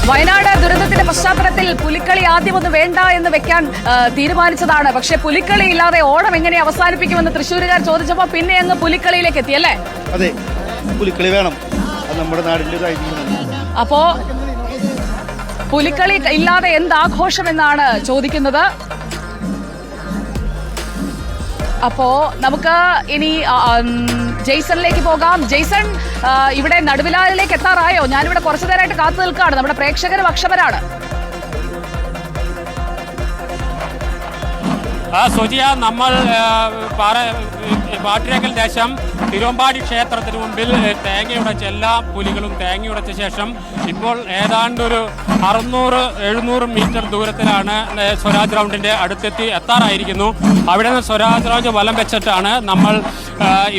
വയനാട് ദുരന്തത്തിന്റെ പശ്ചാത്തലത്തിൽ പുലിക്കളി ആദ്യം ഒന്ന് വേണ്ട എന്ന് വെക്കാൻ തീരുമാനിച്ചതാണ്. പക്ഷെ പുലിക്കളി ഇല്ലാതെ ഓണം എങ്ങനെ അവസാനിപ്പിക്കുമെന്ന് തൃശ്ശൂരുകാർ ചോദിച്ചപ്പോൾ പിന്നെ അങ്ങ് പുലിക്കളിയിലേക്ക് എത്തിയല്ലേ? അതെ, പുലിക്കളി വേണം, അത് നമ്മുടെ നാടിന്റെ ഒരു ഐതിഹ്യമാണ്. അപ്പോ പുലിക്കളി ഇല്ലാതെ എന്താഘോഷം എന്നാണ് ചോദിക്കുന്നത്. അപ്പോ നമുക്ക് ഇനി ജെയ്സണിലേക്ക് പോകാം. ജെയ്സൺ, ഇവിടെ നടുവിലാലിലേക്ക് എത്താറായോ? ഞാനിവിടെ കുറച്ചു നേരമായിട്ട് കാത്തു നിൽക്കുകയാണ്. നമ്മുടെ പ്രേക്ഷകരും അക്ഷമരാണ്. സുജിയ, നമ്മൾ പാട്ടിരക്കൽ ദേശം തിരുവമ്പാടി ക്ഷേത്രത്തിന് മുമ്പിൽ തേങ്ങയുടച്ച എല്ലാ പുലികളും തേങ്ങയുടച്ച ശേഷം ഇപ്പോൾ ഏതാണ്ടൊരു 600-700 മീറ്റർ ദൂരത്തിലാണ് സ്വരാജ് റൗണ്ടിൻ്റെ അടുത്തെത്തി എത്താറായിരിക്കുന്നു. അവിടെ നിന്ന് സ്വരാജ് റൗണ്ട് വലം വെച്ചിട്ടാണ് നമ്മൾ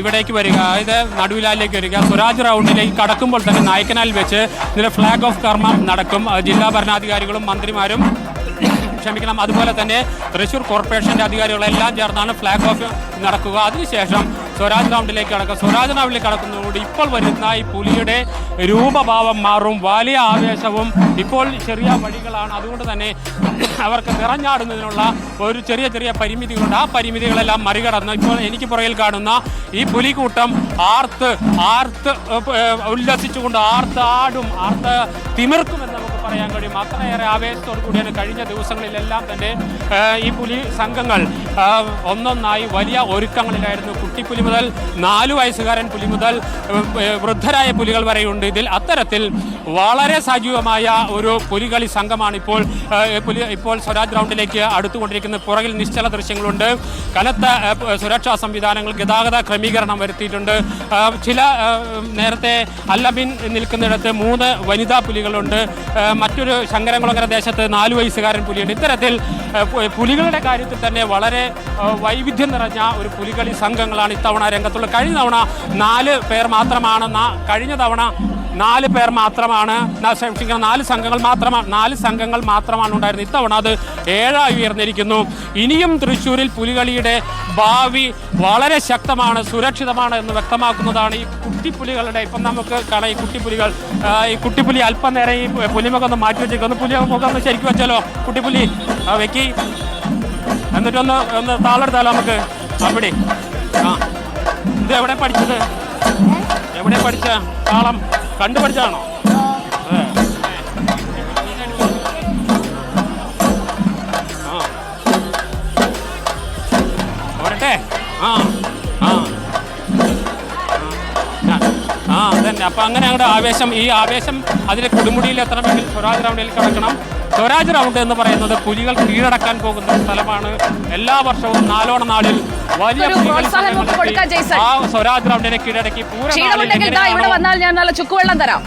ഇവിടേക്ക് വരിക, അതായത് നടുവിലാലിലേക്ക് വരിക. സ്വരാജ് റൗണ്ടിലേക്ക് കടക്കുമ്പോൾ തന്നെ നായ്ക്കനാൽ വെച്ച് ഇതിൻ്റെ ഫ്ലാഗ് ഓഫ് കർമ്മം നടക്കും. ജില്ലാ ഭരണാധികാരികളും മന്ത്രിമാരും അതുപോലെ തന്നെ തൃശ്ശൂർ കോർപ്പറേഷൻ്റെ അധികാരികളെല്ലാം ചേർന്നാണ് ഫ്ലാഗ് ഓഫ് നടക്കുക. അതിനുശേഷം സ്വരാജ് റൗണ്ടിലേക്ക് കടക്കുക. സ്വരാജ് റൗണ്ടിലേക്ക് കടക്കുന്നതോടെ ഇപ്പോൾ വരുന്ന ഈ പുലിയുടെ രൂപഭാവം മാറും. വലിയ ആവേശവും ഇപ്പോൾ ചെറിയ വഴികളാണ്. അതുകൊണ്ട് തന്നെ അവർക്ക് നിറഞ്ഞാടുന്നതിനുള്ള ഒരു ചെറിയ പരിമിതികളുണ്ട്. ആ പരിമിതികളെല്ലാം മറികടന്ന് ഇപ്പോൾ എനിക്ക് പുറകിൽ കാണുന്ന ഈ പുലിക്കൂട്ടം ആർത്ത് ഉല്ലസിച്ചുകൊണ്ട് ആർത്ത് തിമിർക്കുമെന്ന് നമുക്ക് പറയാൻ കഴിയും. അത്രയേറെ ആവേശത്തോടു കൂടിയാണ് കഴിഞ്ഞ ദിവസങ്ങളിലെല്ലാം തന്നെ ഈ പുലി സംഘങ്ങൾ ഒന്നൊന്നായി വലിയ ഒരുക്കങ്ങളിലായിരുന്നു. കുട്ടിപ്പുലി മുതൽ 4 വയസ്സുകാരൻ പുലി മുതൽ വൃദ്ധരായ പുലികൾ വരെയുണ്ട്. ഇതിൽ അത്തരത്തിൽ വളരെ സജീവമായ ഒരു പുലികളി സംഘമാണ് ഇപ്പോൾ സ്വരാജ് റൗണ്ടിലേക്ക് അടുത്തുകൊണ്ടിരിക്കുന്നത്. പുറകിൽ നിശ്ചല ദൃശ്യങ്ങളുണ്ട്. കനത്ത സുരക്ഷാ സംവിധാനങ്ങൾ, ഗതാഗത ക്രമീകരണം വരുത്തിയിട്ടുണ്ട്. ചില നേരത്തെ അല്ലബിൻ നിൽക്കുന്നിടത്ത് 3 വനിതാ പുലികളുണ്ട്. മറ്റൊരു ശങ്കരംകുളങ്ങര ദേശത്ത് 4 വയസ്സുകാരൻ പുലിയുണ്ട്. ഇത്തരത്തിൽ പുലികളുടെ കാര്യത്തിൽ തന്നെ വളരെ വൈവിധ്യം നിറഞ്ഞ ഒരു പുലികളി സംഘങ്ങളാണ് ഇത്തവണ രംഗത്തുള്ളത്. കഴിഞ്ഞ തവണ 4 പേർ മാത്രമാണ് 4 സംഘങ്ങൾ മാത്രമാണ് ഉണ്ടായിരുന്നത്. ഇത്തവണ അത് 7 ഉയർന്നിരിക്കുന്നു. ഇനിയും തൃശ്ശൂരിൽ പുലികളിയുടെ ഭാവി വളരെ ശക്തമാണ്, സുരക്ഷിതമാണ് എന്ന് വ്യക്തമാക്കുന്നതാണ് ഈ കുട്ടിപ്പുലികളുടെ. ഇപ്പം നമുക്ക് കാണാം ഈ കുട്ടിപ്പുലി അല്പം നേരം ഈ പുലിമുഖം ഒന്ന് മാറ്റി വെച്ചേക്കൊന്ന് പുലിമുഖം ഒന്ന് ശരിക്കും വെച്ചാലോ. കുട്ടിപ്പുലി വെക്കി, എന്നിട്ടൊന്ന് താളെടുത്താലോ നമുക്ക്. അവിടെ ഇത് എവിടെ പഠിച്ച താളം കണ്ടുപഠിച്ചാണോ? വരട്ടെ. അതന്നെ. അപ്പം അങ്ങനെ ഞങ്ങളുടെ ആവേശം, ഈ ആവേശം അതിലെ കൊടുമുടിയിൽ എത്തണമെങ്കിൽ സ്വരാജ് റൗണ്ടിൽ കിടക്കണം. സ്വരാജ് റൗണ്ട് എന്ന് പറയുന്നത് പുലികൾ കീഴടക്കാൻ പോകുന്ന സ്ഥലമാണ്. എല്ലാ വർഷവും നാലോണ നാളിൽ വലിയ സ്വരാജ് റൗണ്ടിനെ കീഴടക്കി ഇവിടെ വന്നാൽ ഞാൻ നല്ല ചുക്കുവെള്ളം തരാം.